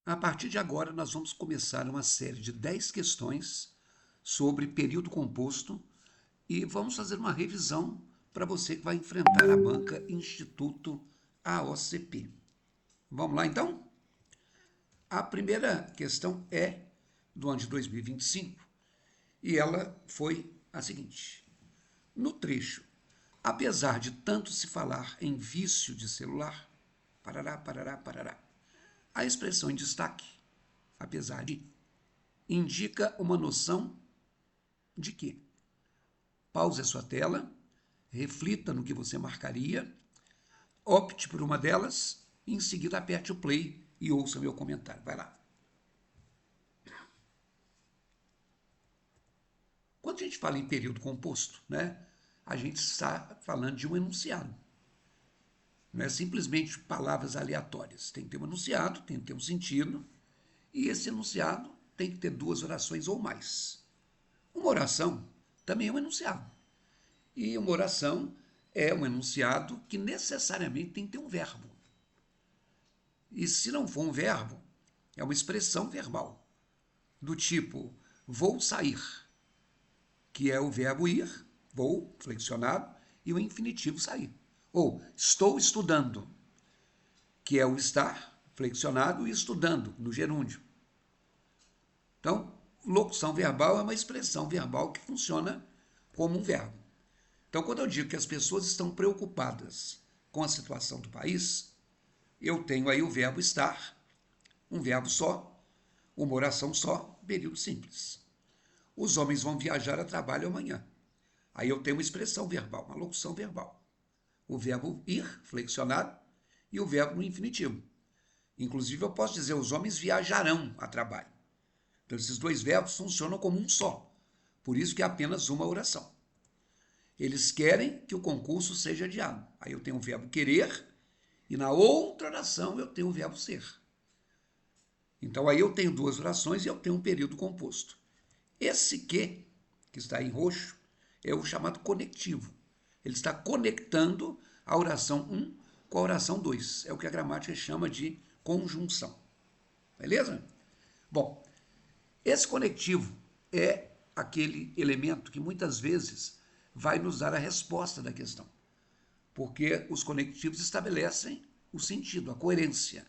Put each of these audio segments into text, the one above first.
A partir de agora, nós vamos começar uma série de 10 questões sobre período composto e vamos fazer uma revisão para você que vai enfrentar a banca Instituto AOCP. Vamos lá, então? A primeira questão é do ano de 2025 e ela foi a seguinte. No trecho, apesar de tanto se falar em vício de celular, parará, parará, parará, a expressão em destaque, apesar de, indica uma noção de quê? Pause a sua tela, reflita no que você marcaria, opte por uma delas e em seguida aperte o play e ouça meu comentário. Vai lá. Quando a gente fala em período composto, né, a gente está falando de um enunciado. Não é simplesmente palavras aleatórias. Tem que ter um enunciado, tem que ter um sentido, e esse enunciado tem que ter duas orações ou mais. Uma oração também é um enunciado. E uma oração é um enunciado que necessariamente tem que ter um verbo. E se não for um verbo, é uma expressão verbal, do tipo vou sair, que é o verbo ir, vou, flexionado, e o infinitivo sair. Ou estou estudando, que é o estar, flexionado, e estudando, no gerúndio. Então, locução verbal é uma expressão verbal que funciona como um verbo. Então, quando eu digo que as pessoas estão preocupadas com a situação do país, eu tenho aí o verbo estar, um verbo só, uma oração só, período simples. Os homens vão viajar a trabalho amanhã. Aí eu tenho uma expressão verbal, uma locução verbal. O verbo ir, flexionado, e o verbo no infinitivo. Inclusive, eu posso dizer, os homens viajarão a trabalho. Então, esses dois verbos funcionam como um só. Por isso que é apenas uma oração. Eles querem que o concurso seja adiado. Aí eu tenho o verbo querer e na outra oração eu tenho o verbo ser. Então, aí eu tenho duas orações e eu tenho um período composto. Esse que está em roxo, é o chamado conectivo. Ele está conectando a oração 1 com a oração 2. É o que a gramática chama de conjunção. Beleza? Bom, esse conectivo é aquele elemento que muitas vezes vai nos dar a resposta da questão. Porque os conectivos estabelecem o sentido, a coerência.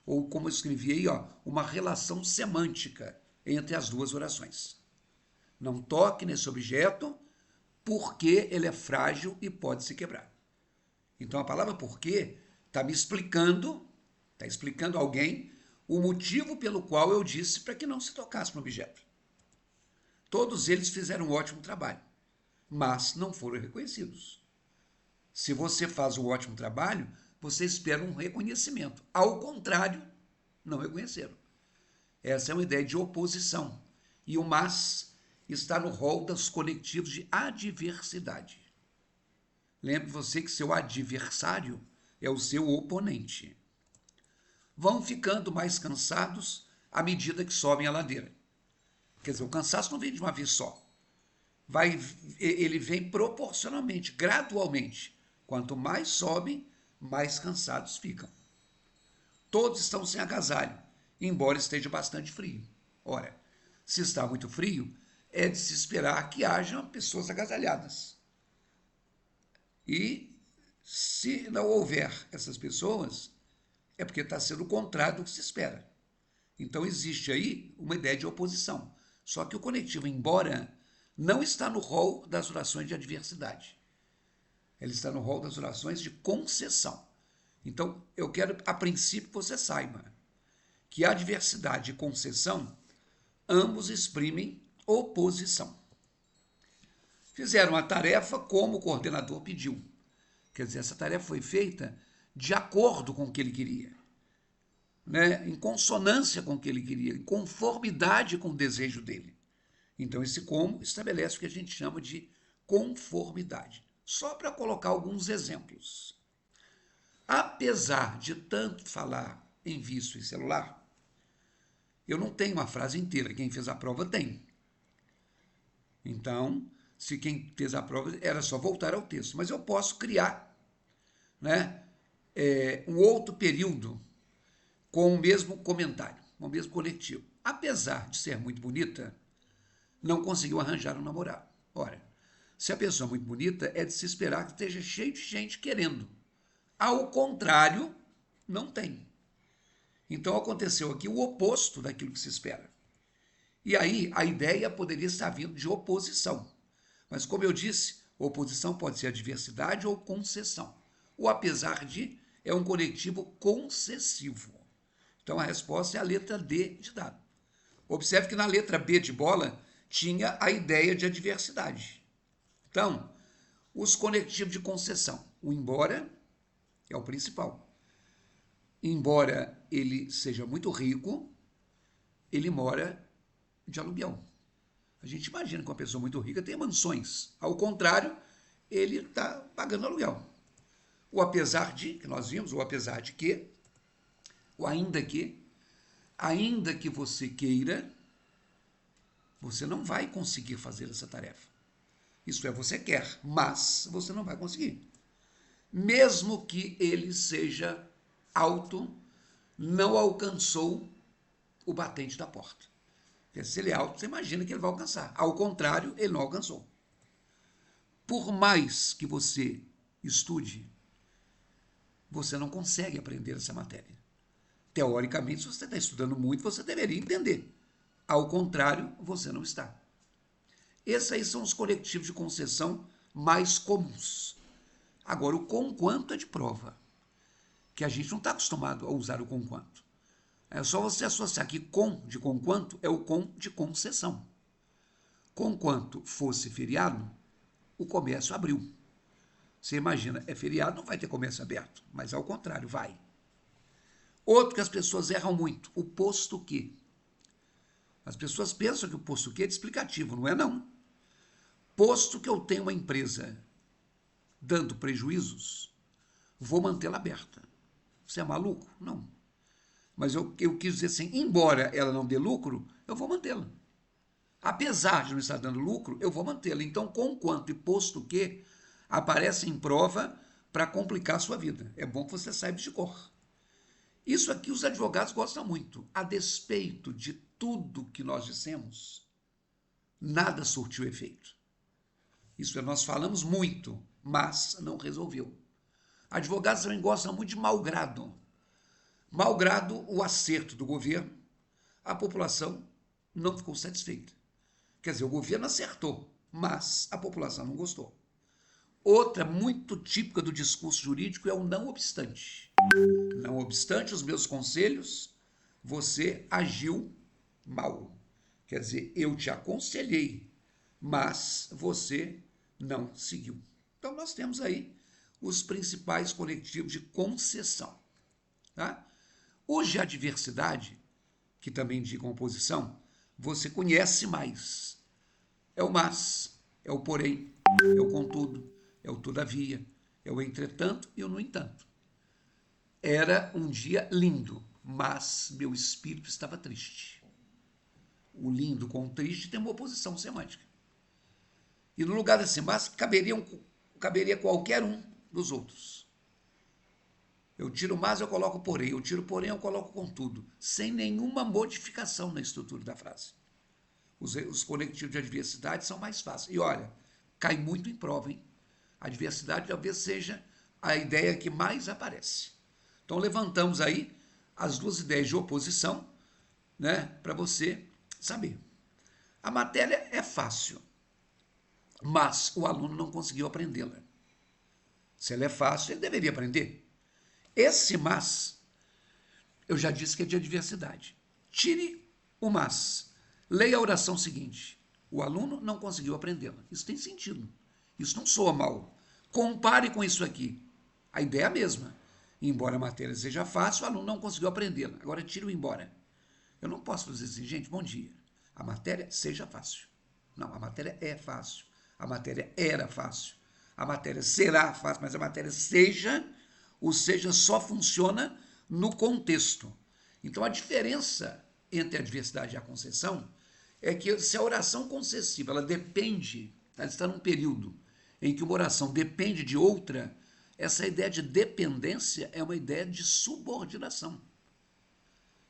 Ou, como eu escrevi aí, uma relação semântica entre as duas orações. Não toque nesse objeto porque ele é frágil e pode se quebrar. Então, a palavra porque está me explicando, está explicando a alguém o motivo pelo qual eu disse para que não se tocasse no objeto. Todos eles fizeram um ótimo trabalho, mas não foram reconhecidos. Se você faz um ótimo trabalho, você espera um reconhecimento. Ao contrário, não reconheceram. Essa é uma ideia de oposição. E o mas está no rol dos conectivos de adversidade. Lembre você que seu adversário é o seu oponente. Vão ficando mais cansados à medida que sobem a ladeira. Quer dizer, o cansaço não vem de uma vez só. Ele vem proporcionalmente, gradualmente. Quanto mais sobem, mais cansados ficam. Todos estão sem agasalho, embora esteja bastante frio. Ora, se está muito frio, é de se esperar que hajam pessoas agasalhadas. E se não houver essas pessoas, é porque está sendo o contrário do que se espera. Então existe aí uma ideia de oposição. Só que o conectivo, embora não está no rol das orações de adversidade, ele está no rol das orações de concessão. Então, eu quero, a princípio, que você saiba que adversidade e concessão, ambos exprimem oposição. Fizeram a tarefa como o coordenador pediu. Quer dizer, essa tarefa foi feita de acordo com o que ele queria, né? Em consonância com o que ele queria, em conformidade com o desejo dele. Então, esse como estabelece o que a gente chama de conformidade. Só para colocar alguns exemplos. Apesar de tanto falar em vício e celular, eu não tenho uma frase inteira. Quem fez a prova tem. Então, se quem fez a prova era só voltar ao texto. Mas eu posso criar, né, um outro período com o mesmo comentário. o mesmo conectivo. Apesar de ser muito bonita, não conseguiu arranjar um namorado. Ora, se a pessoa é muito bonita, é de se esperar que esteja cheio de gente querendo. Ao contrário, não tem. Então aconteceu aqui o oposto daquilo que se espera. E aí a ideia poderia estar vindo de oposição. Mas como eu disse, oposição pode ser adversidade ou concessão. O apesar de é um conectivo concessivo. Então a resposta é a letra D de dado. Observe que na letra B de bola tinha a ideia de adversidade. Então, os conectivos de concessão. O embora é o principal. Embora ele seja muito rico, ele mora de aluguel. A gente imagina que uma pessoa muito rica tem mansões. Ao contrário, ele está pagando aluguel. O apesar de, que nós vimos, o apesar de que, o ainda que você queira, você não vai conseguir fazer essa tarefa. Isso é, você quer, mas você não vai conseguir. Mesmo que ele seja alto, não alcançou o batente da porta. Porque se ele é alto, você imagina que ele vai alcançar. Ao contrário, ele não alcançou. Por mais que você estude, você não consegue aprender essa matéria. Teoricamente, se você está estudando muito, você deveria entender. Ao contrário, você não está. Esses aí são os conectivos de concessão mais comuns. Agora, o conquanto é de prova, que a gente não está acostumado a usar o conquanto. É só você associar que com de conquanto é o com de concessão. Conquanto fosse feriado, o comércio abriu. Você imagina, é feriado, não vai ter comércio aberto, mas ao contrário, vai. Outro que as pessoas erram muito, o posto que. As pessoas pensam que o posto que é de explicativo, não é não. Posto que eu tenho uma empresa dando prejuízos, vou mantê-la aberta. Você é maluco? Não. Mas eu quis dizer assim, embora ela não dê lucro, eu vou mantê-la. Apesar de não estar dando lucro, eu vou mantê-la. Então, conquanto e posto que aparece em prova para complicar a sua vida. É bom que você saiba de cor. Isso aqui os advogados gostam muito. A despeito de tudo que nós dissemos, nada surtiu efeito. Isso é, nós falamos muito, mas não resolveu. Advogados também gostam muito de malgrado. Malgrado o acerto do governo, a população não ficou satisfeita. Quer dizer, o governo acertou, mas a população não gostou. Outra muito típica do discurso jurídico é o não obstante. Não obstante os meus conselhos, você agiu mal. Quer dizer, eu te aconselhei, mas você não seguiu. Então, nós temos aí os principais conectivos de concessão. Tá? Os de adversidade, que também indicam oposição, você conhece mais. É o mas, é o porém, é o contudo, é o todavia, é o entretanto e o no entanto. Era um dia lindo, mas meu espírito estava triste. O lindo com o triste tem uma oposição semântica. E no lugar desse mas, caberia qualquer um dos outros. Eu tiro mas, eu coloco porém. Eu tiro porém, eu coloco contudo. Sem nenhuma modificação na estrutura da frase. Os conectivos de adversidade são mais fáceis. E olha, cai muito em prova, hein? A adversidade talvez seja a ideia que mais aparece. Então, levantamos aí as duas ideias de oposição, né, para você saber. A matéria é fácil, mas o aluno não conseguiu aprendê-la. Se ela é fácil, ele deveria aprender. Esse mas, eu já disse que é de adversidade. Tire o mas. Leia a oração seguinte. O aluno não conseguiu aprendê-la. Isso tem sentido. Isso não soa mal. Compare com isso aqui. A ideia é a mesma. Embora a matéria seja fácil, o aluno não conseguiu aprendê-la. Agora tire o embora. Eu não posso dizer assim, gente, bom dia. A matéria seja fácil. Não, a matéria é fácil. A matéria era fácil. A matéria será fácil, mas a matéria seja, o seja só funciona no contexto. Então a diferença entre a adversidade e a concessão é que se a oração concessiva ela depende, ela está num período em que uma oração depende de outra, essa ideia de dependência é uma ideia de subordinação.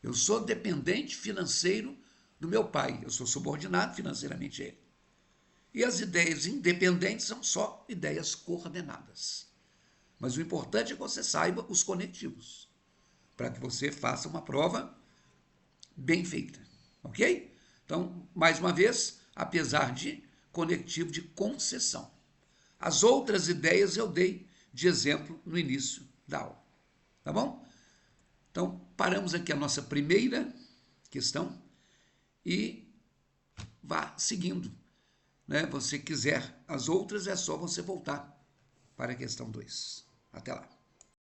Eu sou dependente financeiro do meu pai, eu sou subordinado financeiramente a ele. E as ideias independentes são só ideias coordenadas. Mas o importante é que você saiba os conectivos, para que você faça uma prova bem feita, ok? Então, mais uma vez, apesar de conectivo de concessão. As outras ideias eu dei de exemplo no início da aula, tá bom? Então, paramos aqui a nossa primeira questão e vá seguindo, né? Você quiser as outras, é só você voltar para a questão 2. Até lá.